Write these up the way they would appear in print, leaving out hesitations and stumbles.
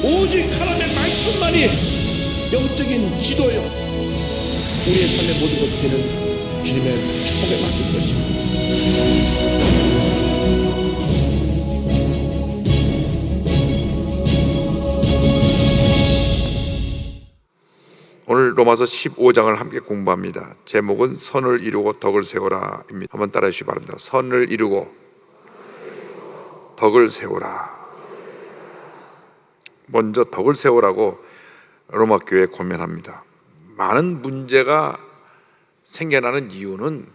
오직 하나님의 말씀만이 영적인 지도요, 우리의 삶의 모든 것이 되는 주님의 축복의 말씀인 것입니다. 오늘 로마서 15장을 함께 공부합니다. 제목은 선을 이루고 덕을 세우라 입니다. 한번 따라해 주시기 바랍니다. 선을 이루고 덕을 세우라. 먼저 덕을 세우라고 로마 교회에 권면합니다. 많은 문제가 생겨나는 이유는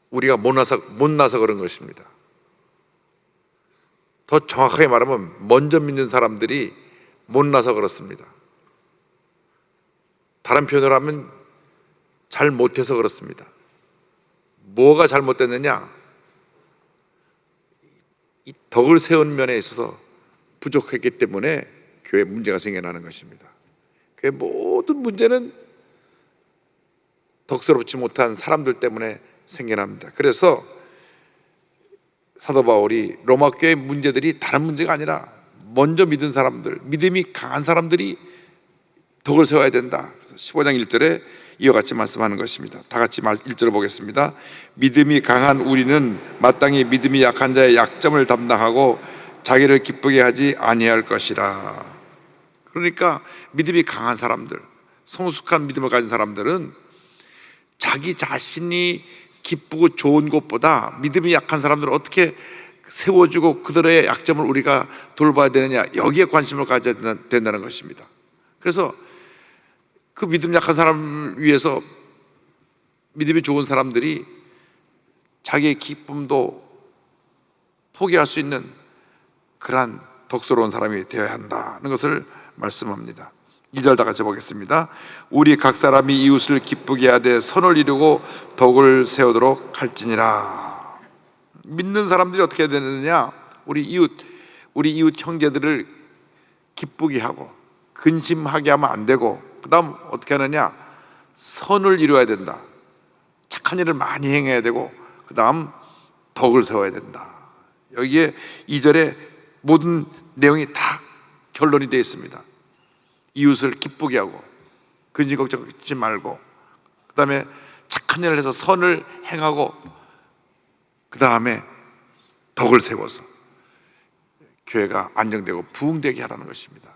우리가 못나서 그런 것입니다. 더 정확하게 말하면 먼저 믿는 사람들이 못나서 그렇습니다. 다른 표현으로 하면 잘못해서 그렇습니다. 뭐가 잘못됐느냐? 이 덕을 세운 면에 있어서 부족했기 때문에 교회에 문제가 생겨나는 것입니다. 교회 모든 문제는 덕스럽지 못한 사람들 때문에 생겨납니다. 그래서 사도 바울이 로마 교회의 문제들이 다른 문제가 아니라 먼저 믿은 사람들, 믿음이 강한 사람들이 덕을 세워야 된다. 그래서 15장 1절에 이와 같이 말씀하는 것입니다. 다 같이 1절을 보겠습니다. 믿음이 강한 우리는 마땅히 믿음이 약한 자의 약점을 담당하고 자기를 기쁘게 하지 아니할 것이라. 그러니까 믿음이 강한 사람들, 성숙한 믿음을 가진 사람들은 자기 자신이 기쁘고 좋은 것보다 믿음이 약한 사람들은 어떻게 세워주고 그들의 약점을 우리가 돌봐야 되느냐, 여기에 관심을 가져야 된다는 것입니다. 그래서 그 믿음 약한 사람을 위해서 믿음이 좋은 사람들이 자기의 기쁨도 포기할 수 있는 그러한 덕스러운 사람이 되어야 한다는 것을 말씀합니다. 2절 다 같이 보겠습니다. 우리 각 사람이 이웃을 기쁘게 하되 선을 이루고 덕을 세우도록 할지니라. 믿는 사람들이 어떻게 해야 되느냐? 우리 이웃 형제들을 기쁘게 하고 근심하게 하면 안 되고, 그 다음 어떻게 하느냐? 선을 이루어야 된다. 착한 일을 많이 행해야 되고, 그 다음 덕을 세워야 된다. 여기에 2절에 모든 내용이 다 결론이 되어 있습니다. 이웃을 기쁘게 하고 근심 걱정하지 말고, 그 다음에 착한 일을 해서 선을 행하고, 그 다음에 덕을 세워서 교회가 안정되고 부흥되게 하라는 것입니다.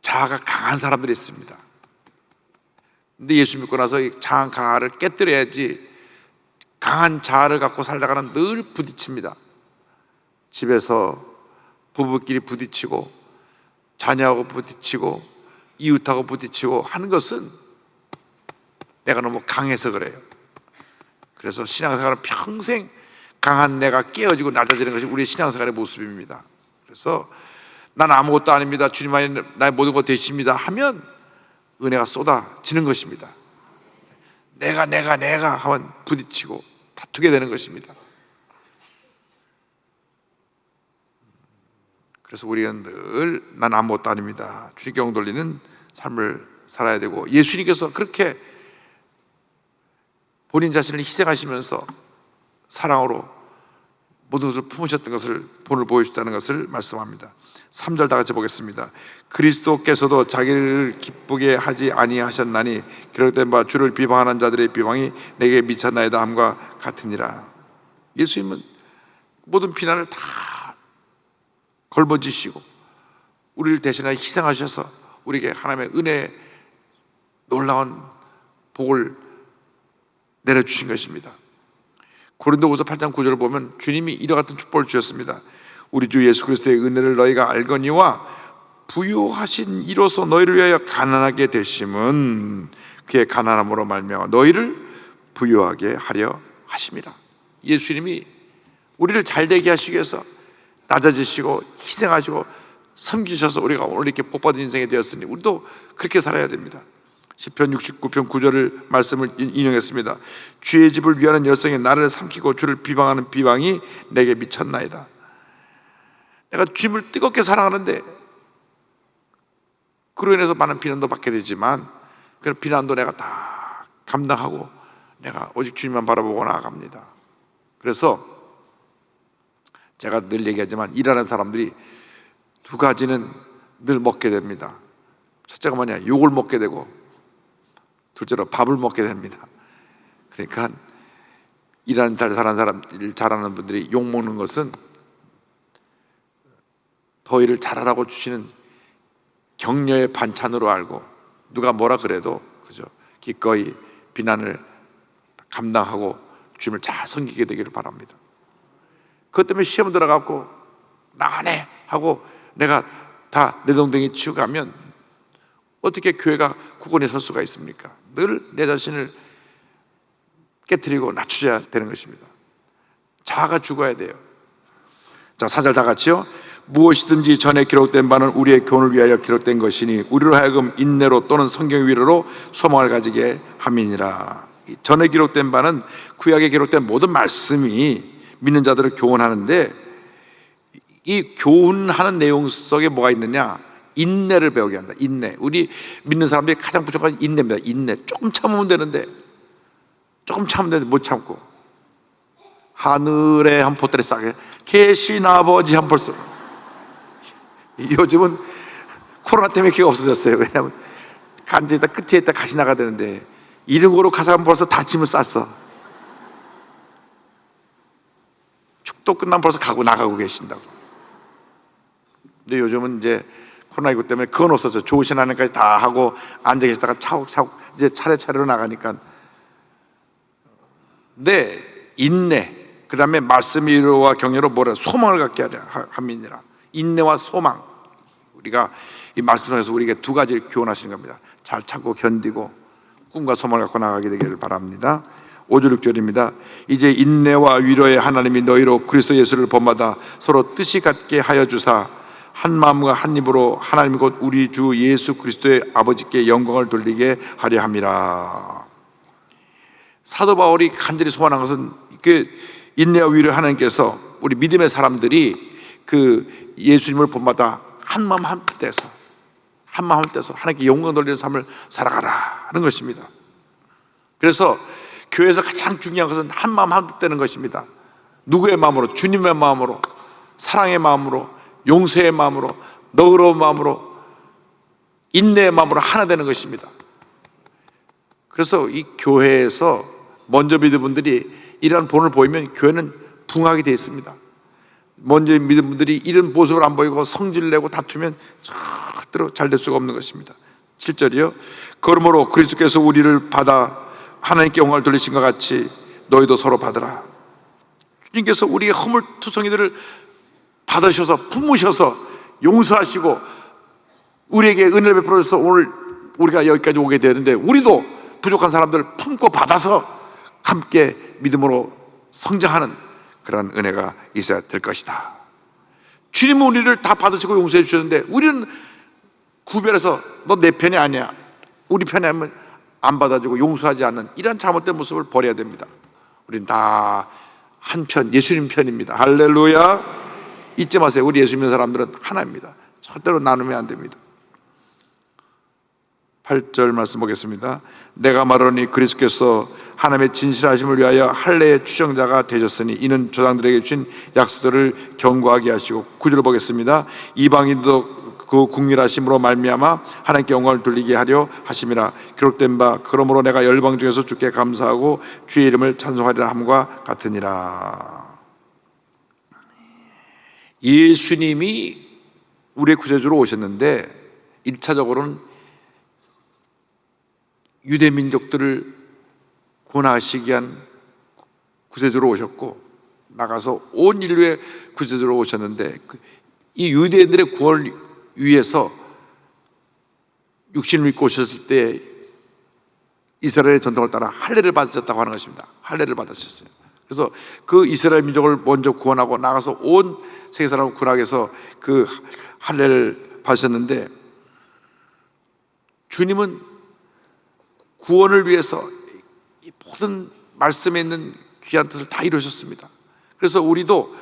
자아가 강한 사람들이 있습니다. 근데 예수 믿고 나서 이 강한 자아를 깨뜨려야지, 강한 자아를 갖고 살다가는 늘 부딪힙니다. 집에서 부부끼리 부딪히고, 자녀하고 부딪히고, 이웃하고 부딪히고 하는 것은 내가 너무 강해서 그래요. 그래서 신앙생활은 평생 강한 내가 깨어지고 낮아지는 것이 우리의 신앙생활의 모습입니다. 그래서 난 아무것도 아닙니다, 주님만이 나의 모든 것 되십니다 하면 은혜가 쏟아지는 것입니다. 내가 하면 부딪히고 다투게 되는 것입니다. 그래서 우리는 늘 난 아무것도 아닙니다, 주님께 영 돌리는 삶을 살아야 되고, 예수님께서 그렇게 본인 자신을 희생하시면서 사랑으로 모든 것을 품으셨던 것을 본을 보여주셨다는 것을 말씀합니다. 3절 다 같이 보겠습니다. 그리스도께서도 자기를 기쁘게 하지 아니하셨나니 기록된 바 주를 비방하는 자들의 비방이 내게 미쳤나이다 함과 같으니라. 예수님은 모든 비난을 다 걸머지시고 우리를 대신하여 희생하셔서 우리에게 하나님의 은혜의 놀라운 복을 내려주신 것입니다. 고린도후서 8장 9절을 보면 주님이 이와 같은 축복을 주셨습니다. 우리 주 예수 그리스도의 은혜를 너희가 알거니와 부유하신 이로서 너희를 위하여 가난하게 되심은 그의 가난함으로 말미암아 너희를 부유하게 하려 하심이라. 예수님이 우리를 잘되게 하시기 위해서 낮아지시고 희생하시고 섬기셔서 우리가 오늘 이렇게 복받은 인생이 되었으니 우리도 그렇게 살아야 됩니다. 시편 69편 9절을 말씀을 인용했습니다. 주의 집을 위하는 열성이 나를 삼키고 주를 비방하는 비방이 내게 미쳤나이다. 내가 주님을 뜨겁게 사랑하는데 그로 인해서 많은 비난도 받게 되지만 그 비난도 내가 다 감당하고 내가 오직 주님만 바라보고 나아갑니다. 그래서 제가 늘 얘기하지만 일하는 사람들이 두 가지는 늘 먹게 됩니다. 첫째가 뭐냐? 욕을 먹게 되고 둘째로 밥을 먹게 됩니다. 그러니까 일하는 잘하는 사람, 일 잘하는 분들이 욕 먹는 것은 더 일을 잘하라고 주시는 격려의 반찬으로 알고, 누가 뭐라 그래도 그죠? 기꺼이 비난을 감당하고 주님을 잘 섬기게 되기를 바랍니다. 그것 때문에 시험 들어가고 나 안 해 하고 내가 다 내동댕이 치고 가면 어떻게 교회가 구건에 설 수가 있습니까? 늘 내 자신을 깨트리고 낮추어야 되는 것입니다. 자아가 죽어야 돼요. 자, 4절 다 같이요. 무엇이든지 전에 기록된 바는 우리의 교훈을 위하여 기록된 것이니 우리로 하여금 인내로 또는 성경의 위로로 소망을 가지게 함이니라. 전에 기록된 바는 구약에 기록된 모든 말씀이 믿는 자들을 교훈하는데, 이 교훈하는 내용 속에 뭐가 있느냐? 인내를 배우게 한다. 인내. 우리 믿는 사람들이 가장 부족한 인내입니다. 인내. 조금 참으면 되는데, 조금 참으면 되는데 못 참고, 하늘에 한 보따리 싸게 계신 아버지 한 벌써. 요즘은 코로나 때문에 기가 없어졌어요. 왜냐하면 간제에다 끝에 있다 가시 나가야 되는데 이런 거로 가서 벌써 다 짐을 쌌어. 축도 끝나면 벌써 나가고 계신다고. 근데 요즘은 이제 코로나19 때문에 그건 없었어요. 좋으신 하나님까지 다 하고 앉아 계시다가 차곡차곡 이제 차례차례로 나가니까. 네, 인내, 그 다음에 말씀의 위로와 격려로 뭐라? 소망을 갖게 하려 함이니라. 인내와 소망. 우리가 이 말씀 통해서 우리에게 두 가지를 교훈하시는 겁니다. 잘 참고 견디고 꿈과 소망을 갖고 나가게 되기를 바랍니다. 5절 6절입니다. 이제 인내와 위로의 하나님이 너희로 그리스도 예수를 본받아 서로 뜻이 같게 하여 주사 한 마음과 한 입으로 하나님 곧 우리 주 예수 그리스도의 아버지께 영광을 돌리게 하려 함이라. 사도 바울이 간절히 소원한 것은 그 인내와 위로의 하나님께서 우리 믿음의 사람들이 그 예수님을 본받아 한 마음 한 뜻에서 하나님께 영광 돌리는 삶을 살아가라 하는 것입니다. 그래서 교회에서 가장 중요한 것은 한 마음 한 뜻 되는 것입니다. 누구의 마음으로? 주님의 마음으로, 사랑의 마음으로, 용서의 마음으로, 너그러운 마음으로, 인내의 마음으로 하나 되는 것입니다. 그래서 이 교회에서 먼저 믿은 분들이 이러한 본을 보이면 교회는 붕하게 되어 있습니다. 먼저 믿은 분들이 이런 모습을 안 보이고 성질 내고 다투면 절대로 잘 될 수가 없는 것입니다. 7절이요. 그러므로 그리스도께서 우리를 받아 하나님께 영광을 돌리신 것 같이 너희도 서로 받으라. 주님께서 우리의 허물투성이들을 받으셔서 품으셔서 용서하시고 우리에게 은혜를 베풀어 주셔서 오늘 우리가 여기까지 오게 되는데, 우리도 부족한 사람들을 품고 받아서 함께 믿음으로 성장하는 그런 은혜가 있어야 될 것이다. 주님은 우리를 다 받으시고 용서해 주셨는데 우리는 구별해서 너 내 편이 아니야, 우리 편이 아니면 안 받아주고 용서하지 않는 이런 잘못된 모습을 버려야 됩니다. 우리는 다 한편, 예수님 편입니다. 할렐루야. 잊지 마세요. 우리 예수 믿는 사람들은 하나입니다. 절대로 나누면 안 됩니다. 8절 말씀 보겠습니다. 내가 말하노니 그리스도께서 하나님의 진실하심을 위하여 할례의 추정자가 되셨으니 이는 조상들에게 주신 약속들을 경고하게 하시고, 9절 보겠습니다. 이방인도 그 국률하심으로 말미암아 하나님께 영광을 돌리게 하려 하심이라. 기록된 바 그러므로 내가 열방 중에서 주께 감사하고 주의 이름을 찬송하리라 함과 같으니라. 예수님이 우리의 구세주로 오셨는데 1차적으로는 유대 민족들을 구원하시기 위한 구세주로 오셨고, 나가서 온 인류의 구세주로 오셨는데, 이 유대인들의 구원을 위해서 육신을 입고 오셨을 때 이스라엘의 전통을 따라 할례를 받으셨다고 하는 것입니다. 할례를 받으셨어요. 그래서 그 이스라엘 민족을 먼저 구원하고 나가서 온 세계 사람을 구원하기 위해서 그 할례를 받으셨는데, 주님은 구원을 위해서 이 모든 말씀에 있는 귀한 뜻을 다 이루셨습니다. 그래서 우리도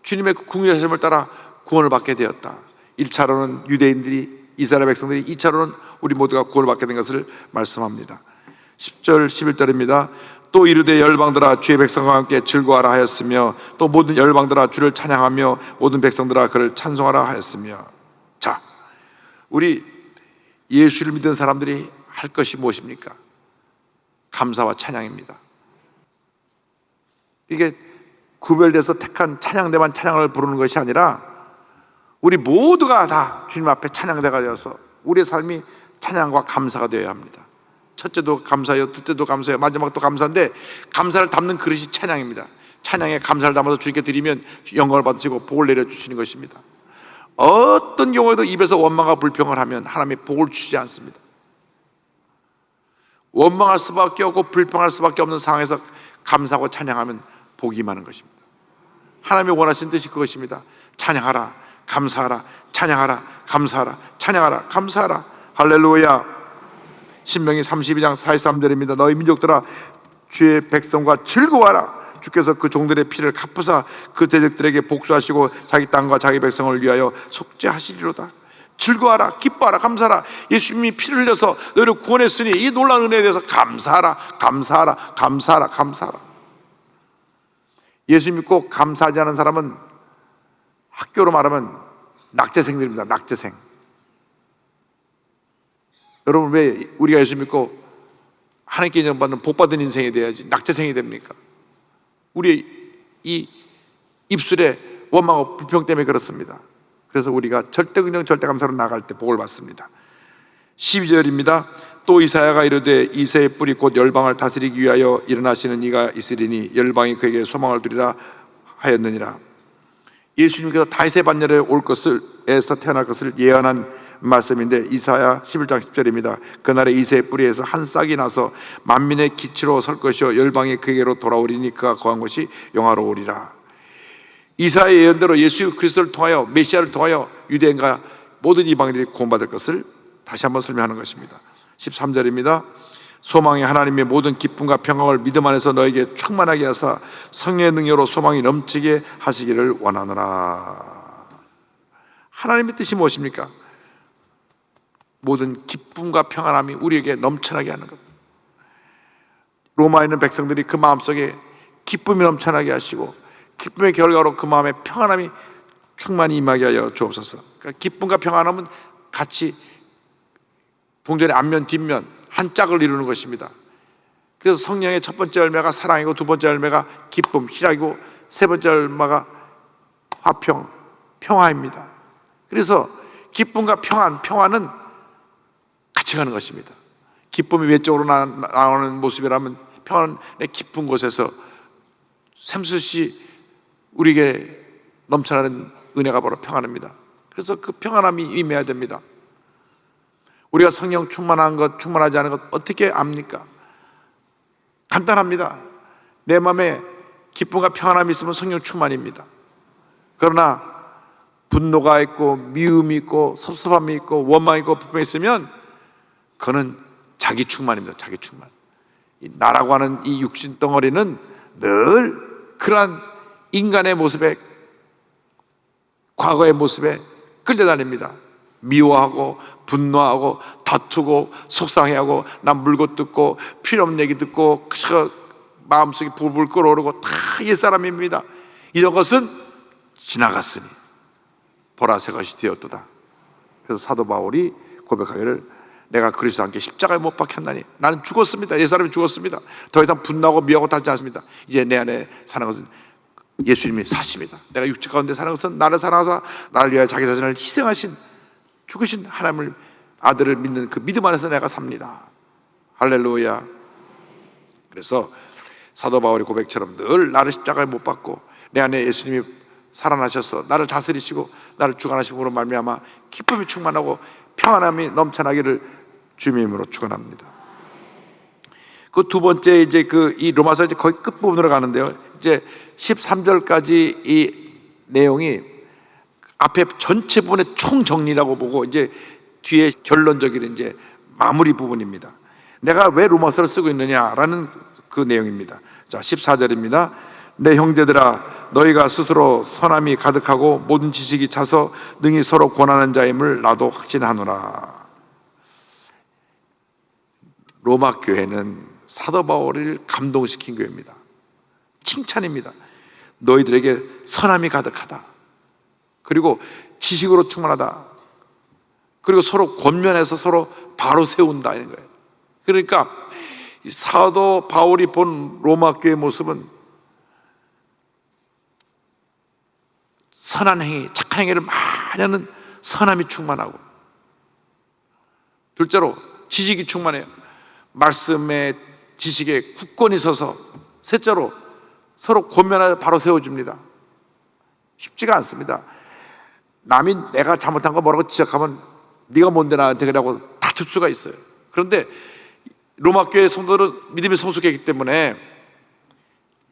주님의 궁유하심을 따라 구원을 받게 되었다. 1차로는 유대인들이, 이스라엘 백성들이, 2차로는 우리 모두가 구원을 받게 된 것을 말씀합니다. 10절 11절입니다. 또 이르되 열방들아 주의 백성과 함께 즐거워하라 하였으며 또 모든 열방들아 주를 찬양하며 모든 백성들아 그를 찬송하라 하였으며. 자, 우리 예수를 믿은 사람들이 할 것이 무엇입니까? 감사와 찬양입니다. 이게 구별돼서 택한 찬양대만 찬양을 부르는 것이 아니라 우리 모두가 다 주님 앞에 찬양대가 되어서 우리의 삶이 찬양과 감사가 되어야 합니다. 첫째도 감사요, 둘째도 감사요, 마지막도 감사인데 감사를 담는 그릇이 찬양입니다. 찬양에 감사를 담아서 주님께 드리면 영광을 받으시고 복을 내려주시는 것입니다. 어떤 경우에도 입에서 원망과 불평을 하면 하나님이 복을 주시지 않습니다. 원망할 수밖에 없고 불평할 수밖에 없는 상황에서 감사하고 찬양하면 복이 임하는 것입니다. 하나님이 원하신 뜻이 그것입니다. 찬양하라, 감사하라, 찬양하라, 감사하라, 찬양하라, 감사하라. 할렐루야. 신명기 32장 43절입니다. 너희 민족들아 주의 백성과 즐거워하라. 주께서 그 종들의 피를 갚으사 그 대적들에게 복수하시고 자기 땅과 자기 백성을 위하여 속죄하시리로다. 즐거워하라, 기뻐하라, 감사하라. 예수님이 피를 흘려서 너희를 구원했으니 이 놀라운 은혜에 대해서 감사하라, 감사하라, 감사하라, 감사하라. 예수 믿고 감사하지 않은 사람은 학교로 말하면 낙제생들입니다. 낙제생. 여러분, 왜 우리가 예수 믿고 하나님께 인정받는 복받은 인생이 돼야지 낙제생이 됩니까? 우리의 이 입술에 원망과 불평 때문에 그렇습니다. 그래서 우리가 절대긍정 절대감사로 나갈 때 복을 받습니다. 12절입니다. 또 이사야가 이르되 이새의 뿌리 곧 열방을 다스리기 위하여 일어나시는 이가 있으리니 열방이 그에게 소망을 두리라 하였느니라. 예수님께서 다윗의 반열에 올 것을 에서 태어날 것을 예언한 말씀인데 이사야 11장 10절입니다. 그날에 이새의 뿌리에서 한 싹이 나서 만민의 기치로 설 것이요 열방이 그에게로 돌아오리니 그가 거한 것이 영화로우리라. 이사야의 예언대로 예수 그리스도를 통하여 메시아를 통하여 유대인과 모든 이방인들이 구원받을 것을 다시 한번 설명하는 것입니다. 13절입니다. 소망이 하나님의 모든 기쁨과 평강을 믿음 안에서 너에게 충만하게 하사 성령의 능력으로 소망이 넘치게 하시기를 원하노라. 하나님의 뜻이 무엇입니까? 모든 기쁨과 평안함이 우리에게 넘쳐나게 하는 것. 로마에 있는 백성들이 그 마음속에 기쁨이 넘쳐나게 하시고 기쁨의 결과로 그 마음에 평안함이 충만히 임하게 하여 주옵소서. 그러니까 기쁨과 평안함은 같이 동전의 앞면 뒷면 한 짝을 이루는 것입니다. 그래서 성령의 첫 번째 열매가 사랑이고 두 번째 열매가 기쁨, 희락이고 세 번째 열매가 화평, 평화입니다. 그래서 기쁨과 평안은 같이 가는 것입니다. 기쁨이 외적으로 나오는 모습이라면 평안의 깊은 곳에서 샘솟이 우리에게 넘쳐나는 은혜가 바로 평안입니다. 그래서 그 평안함이 임해야 됩니다. 우리가 성령 충만한 것, 충만하지 않은 것 어떻게 압니까? 간단합니다. 내 마음에 기쁨과 평안함이 있으면 성령 충만입니다. 그러나 분노가 있고 미움이 있고 섭섭함이 있고 원망이 있고 불평이 있으면 그거는 자기 충만입니다. 자기 충만. 나라고 하는 이 육신 덩어리는 늘 그러한 인간의 모습에, 과거의 모습에 끌려다닙니다. 미워하고 분노하고 다투고 속상해하고 남 물고 뜯고 필요없는 얘기 듣고 마음속에 불불 끓어오르고 다 옛사람입니다. 이런 것은 지나갔으니 보라 새 것이 되었도다. 그래서 사도 바울이 고백하기를 내가 그리스도와 함께 십자가에 못 박혔나니 나는 죽었습니다. 옛사람이 죽었습니다. 더 이상 분노하고 미워하고 다투지 않습니다. 이제 내 안에 사는 것은 예수님이 사십니다. 내가 육체 가운데 사는 것은 나를 사랑하사 나를 위하여 자기 자신을 희생하신 죽으신 하나님을 아들을 믿는 그 믿음 안에서 내가 삽니다. 할렐루야. 그래서 사도 바울의 고백처럼 늘 나를 십자가에 못 박고 내 안에 예수님이 살아나셔서 나를 다스리시고 나를 주관하심으로 말미암아 기쁨이 충만하고 평안함이 넘쳐나기를 주님의 이름으로 축원합니다. 그 두 번째 이제 이 로마서 이제 거의 끝 부분으로 가는데요. 이제 13절까지 이 내용이 앞에 전체 부분의 총 정리라고 보고 이제 뒤에 결론적인 이제 마무리 부분입니다. 내가 왜 로마서를 쓰고 있느냐라는 그 내용입니다. 자, 14절입니다. 내 형제들아 너희가 스스로 선함이 가득하고 모든 지식이 차서 능히 서로 권하는 자임을 나도 확신하노라. 로마 교회는 사도 바울을 감동시킨 교회입니다. 칭찬입니다. 너희들에게 선함이 가득하다. 그리고 지식으로 충만하다. 그리고 서로 권면해서 서로 바로 세운다 이런 거예요. 그러니까 사도 바울이 본 로마 교회의 모습은 선한 행위, 착한 행위를 많이 하는 선함이 충만하고, 둘째로 지식이 충만해요. 말씀에 지식에 굳건히 서서, 셋째로 서로 권면하여 바로 세워줍니다. 쉽지가 않습니다. 남이 내가 잘못한 거 뭐라고 지적하면 네가 뭔데 나한테 그러고 다툴 수가 있어요. 그런데 로마 교회 성도들은 믿음이 성숙했기 때문에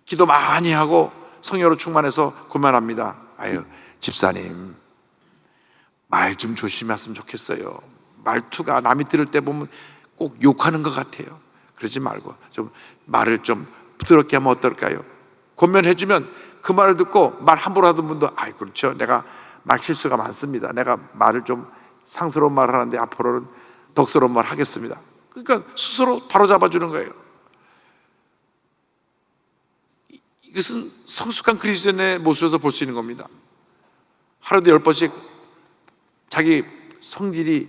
기도 많이 하고 성령으로 충만해서 권면합니다. 아유, 집사님 말 좀 조심했으면 좋겠어요. 말투가 남이 들을 때 보면 꼭 욕하는 것 같아요. 그러지 말고 좀 말을 좀 부드럽게 하면 어떨까요? 권면해주면 그 말을 듣고 말 함부로 하던 분도 아이 그렇죠, 내가 말 실수가 많습니다. 내가 말을 좀 상스러운 말을 하는데 앞으로는 덕스러운 말 하겠습니다. 그러니까 스스로 바로잡아주는 거예요. 이것은 성숙한 그리스도인의 모습에서 볼 수 있는 겁니다. 하루도 10번씩 자기 성질이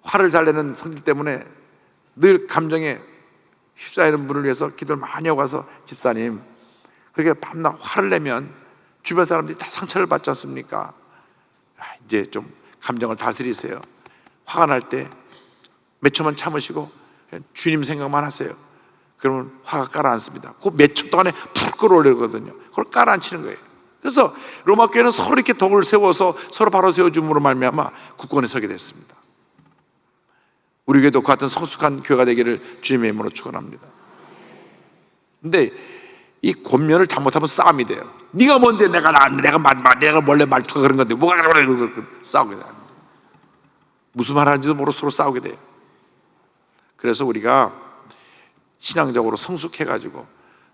화를 잘 내는 성질 때문에 늘 감정에 휩싸이는 분을 위해서 기도를 많이 하고 가서 집사님 그렇게 밤낮 화를 내면 주변 사람들이 다 상처를 받지 않습니까? 이제 좀 감정을 다스리세요. 화가 날 때 몇 초만 참으시고 주님 생각만 하세요. 그러면 화가 가라앉습니다. 그 몇 초 동안에 푹 끌어올리거든요. 그걸 가라앉히는 거예요. 그래서 로마 교회는 서로 이렇게 덕을 세워서 서로 바로 세워줌으로 말미암아 굳건히 서게 됐습니다. 우리 교회도 그 같은 성숙한 교회가 되기를 주님의 이름으로 축원합니다. 근데 이 권면을 잘못하면 싸움이 돼요. 네가 뭔데 내가 원래 말투가 그런 건데 뭐가 싸우게 돼요. 무슨 말 하는지도 모르고 서로 싸우게 돼요. 그래서 우리가 신앙적으로 성숙해가지고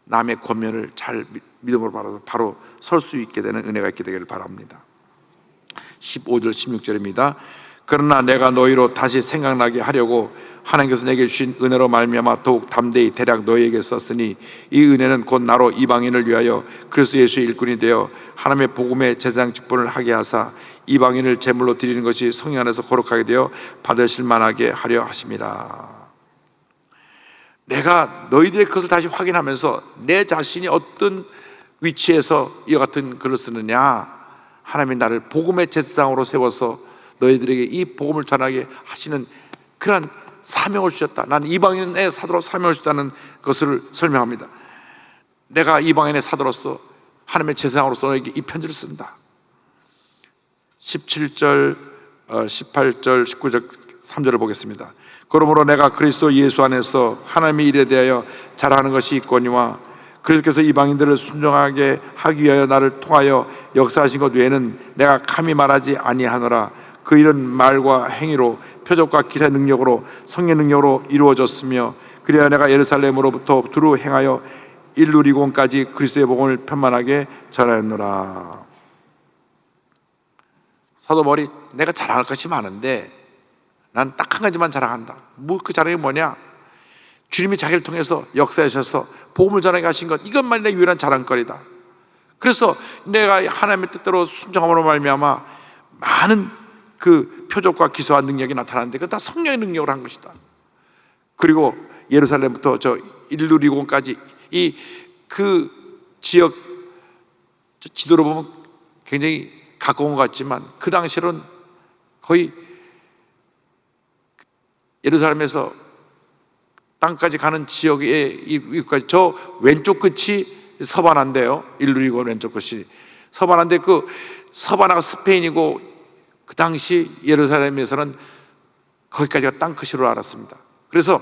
남의 권면을 잘 믿음으로 받아서 바로 설 수 있게 되는 은혜가 있게 되기를 바랍니다. 15절 16절입니다. 그러나 내가 너희로 다시 생각나게 하려고 하나님께서 내게 주신 은혜로 말미암아 더욱 담대히 대략 너희에게 썼으니 이 은혜는 곧 나로 이방인을 위하여 그리스도 예수의 일꾼이 되어 하나님의 복음의 제사장 직분을 하게 하사 이방인을 제물로 드리는 것이 성령 안에서 거룩하게 되어 받으실 만하게 하려 하심이라. 내가 너희들의 것을 다시 확인하면서 내 자신이 어떤 위치에서 이와 같은 글을 쓰느냐, 하나님이 나를 복음의 제사장으로 세워서 너희들에게 이 복음을 전하게 하시는 그러한 사명을 주셨다. 나는 이방인의 사도로 사명을 주셨다는 것을 설명합니다. 내가 이방인의 사도로서 하나님의 제사장으로서 너에게 이 편지를 쓴다. 17절, 18절, 19절, 3절을 보겠습니다. 그러므로 내가 그리스도 예수 안에서 하나님의 일에 대하여 잘하는 것이 있거니와 그리스도께서 이방인들을 순종하게 하기 위하여 나를 통하여 역사하신 것 외에는 내가 감히 말하지 아니하노라. 그 일은 말과 행위로 표적과 기사 능력으로 성령 능력으로 이루어졌으며 그래야 내가 예루살렘으로부터 두루 행하여 일루리곤까지 그리스도의 복음을 편만하게 전하였노라. 사도 바울이 내가 자랑할 것이 많은데 난 딱 한 가지만 자랑한다. 그 자랑이 뭐냐? 주님이 자기를 통해서 역사하셔서 복음을 전하게 하신 것, 이것만이 내 유일한 자랑거리다. 그래서 내가 하나님의 뜻대로 순종함으로 말미암아 많은 그 표적과 기사와 능력이 나타나는데 그건 다 성령의 능력으로 한 것이다. 그리고 예루살렘부터 저 일루리곤까지 이 그 지역 지도로 보면 굉장히 가까운 것 같지만 그 당시로는 거의 예루살렘에서 땅까지 가는 지역의 이까지 저 왼쪽 끝이 서바나인데요. 일루리곤 왼쪽 끝이 서바나인데 그 서바나가 스페인이고 그 당시 예루살렘에서는 거기까지가 땅 끝으로 알았습니다. 그래서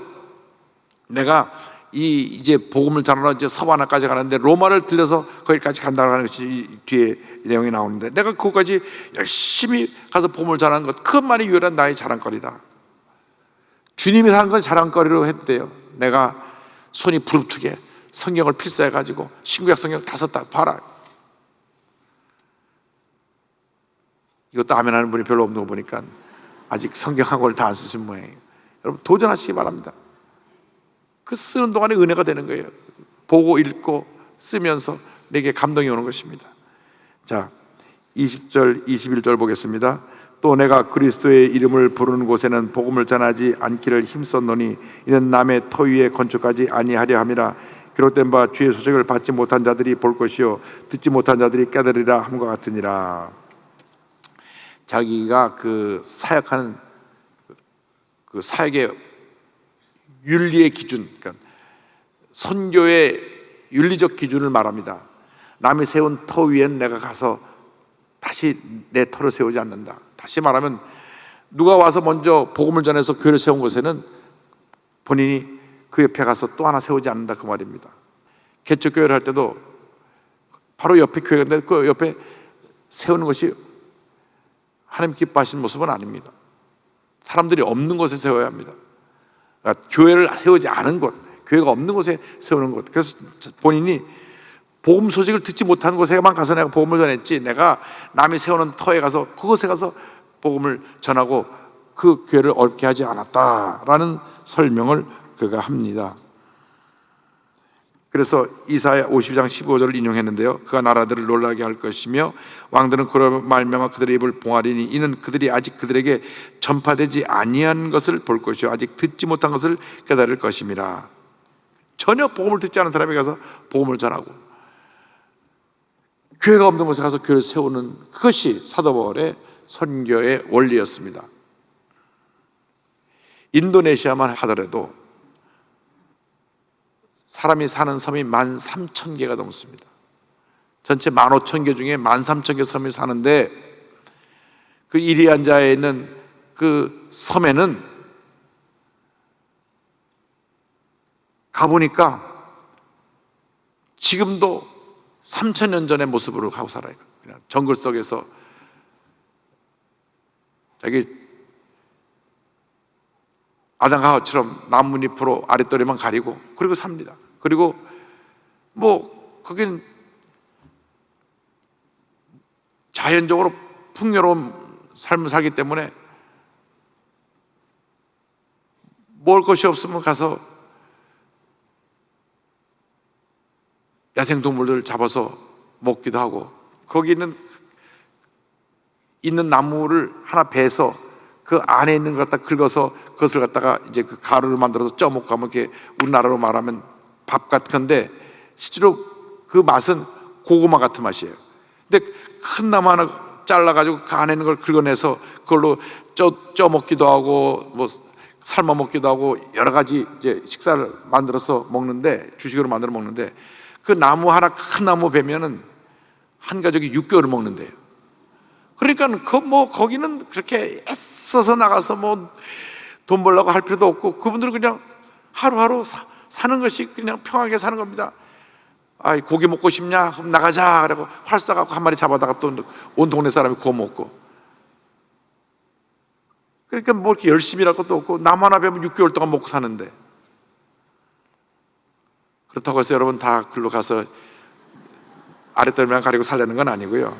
내가 이제 복음을 전하러 이제 서바나까지 가는데 로마를 들려서 거기까지 간다는 것이 이 뒤에 내용이 나오는데 내가 그것까지 열심히 가서 복음을 전하는 것, 그것만이 유일한 나의 자랑거리다. 주님이 한 건 자랑거리로 해도 돼요. 내가 손이 부릅뜨게 성경을 필사해가지고 신구약 성경 다 썼다. 봐라. 이것도 아멘 하는 분이 별로 없는 거 보니까 아직 성경 한 권을 다 안 쓰신 모양이에요. 여러분 도전하시기 바랍니다. 그 쓰는 동안에 은혜가 되는 거예요. 보고 읽고 쓰면서 내게 감동이 오는 것입니다. 자, 20절 21절 보겠습니다. 또 내가 그리스도의 이름을 부르는 곳에는 복음을 전하지 않기를 힘썼노니 이는 남의 터 위에 건축하지 아니하려 함이라. 기록된 바 주의 소식을 받지 못한 자들이 볼 것이요 듣지 못한 자들이 깨달으리라 함과 같으니라. 자기가 그 사역하는 그 사역의 윤리의 기준, 그러니까 선교의 윤리적 기준을 말합니다. 남이 세운 터 위엔 내가 가서 다시 내 터를 세우지 않는다. 다시 말하면 누가 와서 먼저 복음을 전해서 교회를 세운 곳에는 본인이 그 옆에 가서 또 하나 세우지 않는다, 그 말입니다. 개척교회를 할 때도 바로 옆에 교회가 있는데 그 옆에 세우는 것이 하나님 기뻐하시는 모습은 아닙니다. 사람들이 없는 곳에 세워야 합니다. 그러니까 교회를 세우지 않은 곳, 교회가 없는 곳에 세우는 것. 그래서 본인이 복음 소식을 듣지 못한 곳에만 가서 내가 복음을 전했지, 내가 남이 세우는 터에 가서 그곳에 가서 복음을 전하고 그 교회를 어렵게 하지 않았다라는 설명을 그가 합니다. 그래서 이사야 52장 15절을 인용했는데요. 그가 나라들을 놀라게 할 것이며 왕들은 그로 말미암아 그들의 입을 봉하리니 이는 그들이 아직 그들에게 전파되지 아니한 것을 볼 것이요 아직 듣지 못한 것을 깨달을 것임이라. 전혀 복음을 듣지 않은 사람이 가서 복음을 전하고 교회가 없는 곳에 가서 교회를 세우는 그것이 사도 바울의 선교의 원리였습니다. 인도네시아만 하더라도 사람이 사는 섬이 13,000개가 넘습니다. 전체 15,000개 중에 13,000개 섬이 사는데 그 이리안자에 있는 그 섬에는 가보니까 지금도 3,000년 전의 모습으로 가고 살아요. 그냥 정글 속에서 자기 아담과 하와처럼 나뭇잎으로 아랫도리만 가리고 그리고 삽니다. 그리고 뭐 거긴 자연적으로 풍요로운 삶을 살기 때문에 먹을 것이 없으면 가서 야생동물들 잡아서 먹기도 하고 거기는 있는 나무를 하나 베서 그 안에 있는 걸 갖다 긁어서 그것을 갖다가 이제 그 가루를 만들어서 쪄먹고 하면 이렇게 우리나라로 말하면 밥 같은데 실제로 그 맛은 고구마 같은 맛이에요. 근데 큰 나무 하나 잘라가지고 그 안에 있는 걸 긁어내서 그걸로 쪄먹기도 하고 뭐 삶아 먹기도 하고 여러 가지 이제 식사를 만들어서 먹는데 주식으로 만들어 먹는데 그 나무 하나 큰 나무 베면은 한 가족이 6개월을 먹는데요. 그러니까 거기는 그렇게 애써서 나가서 뭐 돈 벌려고 할 필요도 없고 그분들은 그냥 하루하루 사는 것이 그냥 평하게 사는 겁니다. 아, 고기 먹고 싶냐? 그럼 나가자. 그러고 활 쏴갖고 한 마리 잡아다가 또 온 동네 사람이 구워 먹고. 그러니까 뭐 이렇게 열심히 할 것도 없고 나무 하나 베면 6개월 동안 먹고 사는데. 그렇다고 해서 여러분 다 글로 가서 아랫도리만 가리고 살려는 건 아니고요.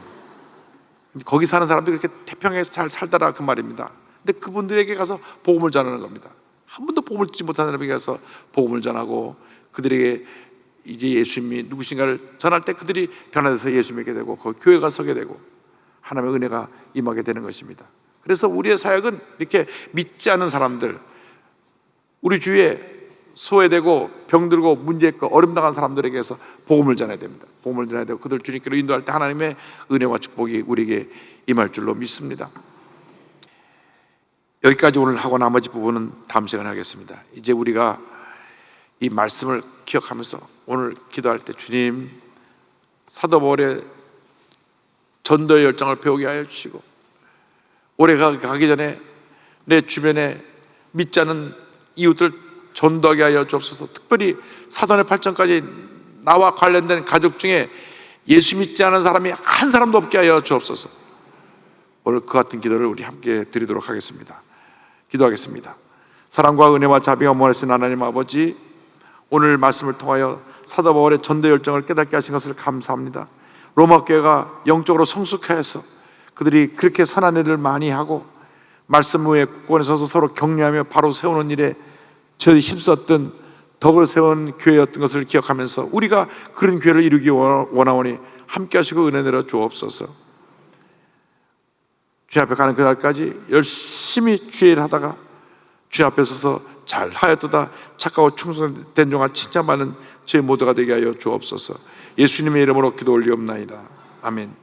거기 사는 사람들이 그렇게 태평하게 잘 살더라 그 말입니다. 근데 그분들에게 가서 복음을 전하는 겁니다. 한 번도 복음을 듣지 못한 사람에게 가서 복음을 전하고 그들에게 이제 예수님이 누구신가를 전할 때 그들이 변화돼서 예수 믿게 되고 그 교회가 서게 되고 하나님의 은혜가 임하게 되는 것입니다. 그래서 우리의 사역은 이렇게 믿지 않는 사람들, 우리 주위에 소외되고 병들고 문제 있고 어려움 당한 사람들에게서 복음을 전해야 됩니다. 복음을 전해야 되고 그들 주님께로 인도할 때 하나님의 은혜와 축복이 우리에게 임할 줄로 믿습니다. 여기까지 오늘 하고 나머지 부분은 다음 시간에 하겠습니다. 이제 우리가 이 말씀을 기억하면서 오늘 기도할 때 주님 사도 바울의 전도의 열정을 배우게 하여 주시고 올해 가기 전에 내 주변에 믿지 않는 이웃들 전도하게 하여 주옵소서. 특별히 사도의 8장까지 나와 관련된 가족 중에 예수 믿지 않은 사람이 한 사람도 없게 하여 주옵소서. 오늘 그 같은 기도를 우리 함께 드리도록 하겠습니다. 기도하겠습니다. 사랑과 은혜와 자비가 원하신 하나님 아버지, 오늘 말씀을 통하여 사도 바울의 전도 열정을 깨닫게 하신 것을 감사합니다. 로마 교회가 영적으로 성숙해서 그들이 그렇게 선한 일을 많이 하고 말씀 후에 국권에 서서 서로 격려하며 바로 세우는 일에 저희 힘썼던 덕을 세운 교회였던 것을 기억하면서 우리가 그런 교회를 이루기 원하오니 함께 하시고 은혜 내려 주옵소서. 주님 앞에 가는 그날까지 열심히 주의 일 하다가 주님 앞에 서서 잘하였도다 착하고 충성된 종아 칭찬받는 저희 모두가 되게 하여 주옵소서. 예수님의 이름으로 기도 올리옵나이다. 아멘.